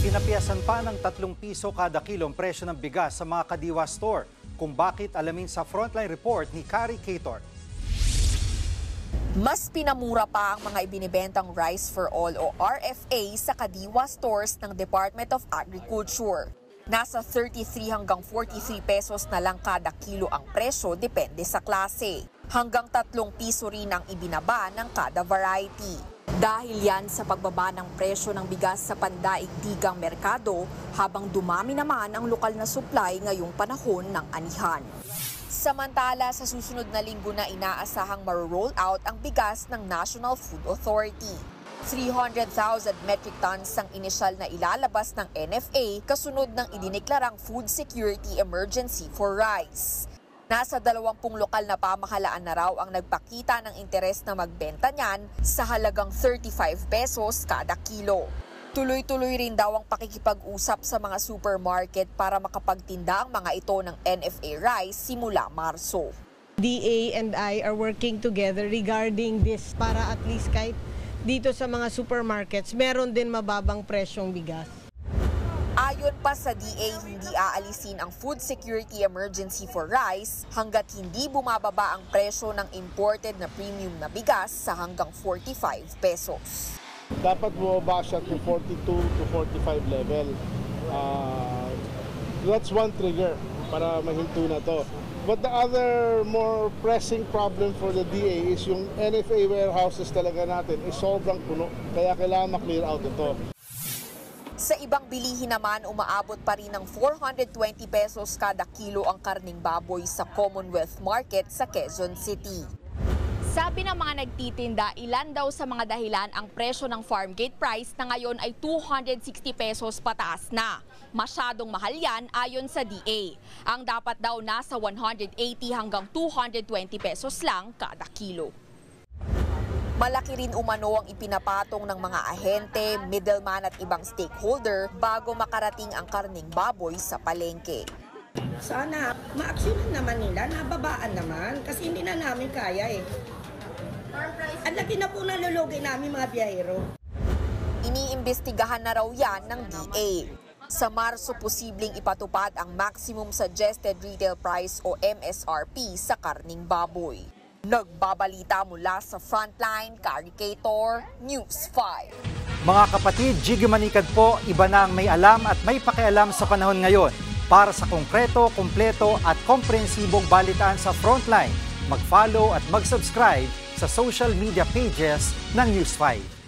Pinapiyasan pa ng 3 piso kada kilong presyo ng bigas sa mga Kadiwa store. Kung bakit, alamin sa Frontline Report ni Kari Cator. Mas pinamura pa ang mga ibinibentang Rice for All o RFA sa Kadiwa stores ng Department of Agriculture. Nasa 33 hanggang 43 pesos na lang kada kilo ang presyo, depende sa klase. Hanggang 3 piso rin ang ibinaba ng kada variety. Dahil yan sa pagbaba ng presyo ng bigas sa pandaigdigang merkado, habang dumami naman ang lokal na supply ngayong panahon ng anihan. Samantala, sa susunod na linggo na inaasahang ma-roll out ang bigas ng National Food Authority. 300,000 metric tons ang inisyal na ilalabas ng NFA kasunod ng idineklarang food security emergency for rice. Nasa 20 lokal na pamahalaan na raw ang nagpakita ng interes na magbenta niyan sa halagang 35 pesos kada kilo. Tuloy-tuloy rin daw ang pakikipag-usap sa mga supermarket para makapagtinda ang mga ito ng NFA rice simula Marso. DA and I are working together regarding this para at least kahit dito sa mga supermarkets meron din mababang presyong bigas. Ayon pa sa DA, hindi aalisin ang food security emergency for rice hanggat hindi bumababa ang presyo ng imported na premium na bigas sa hanggang 45 pesos. Dapat bumaba siya to 42 to 45 level. That's one trigger para mahinto na to. But the other more pressing problem for the DA is yung NFA warehouses talaga natin is sobrang puno. Kaya kailangan ma-clear out ito. Sa ibang bilihin naman, umaabot pa rin ng 420 pesos kada kilo ang karning baboy sa Commonwealth Market sa Quezon City. Sabi ng mga nagtitinda, ilan daw sa mga dahilan ang presyo ng farm gate price na ngayon ay 260 pesos pataas na. Masyadong mahal yan ayon sa DA. Ang dapat daw nasa 180 hanggang 220 pesos lang kada kilo. Malaki rin umano ang ipinapatong ng mga ahente, middleman at ibang stakeholder bago makarating ang karning baboy sa palengke. Sana maaksyonan naman nila, nababaan naman kasi hindi na namin kaya eh. Ang laki na po nalulugi namin mga biyahero. Iniimbestigahan na raw yan ng DA. Sa Marso, posibleng ipatupad ang Maximum Suggested Retail Price o MSRP sa karning baboy. Nagbabalita mula sa Frontline, Kari Cator, News 5. Mga kapatid, Jiggy Manikad po, iba na ang may alam at may pakialam sa panahon ngayon. Para sa konkreto, kumpleto at komprehensibong balitaan sa Frontline, mag-follow at mag-subscribe sa social media pages ng News 5.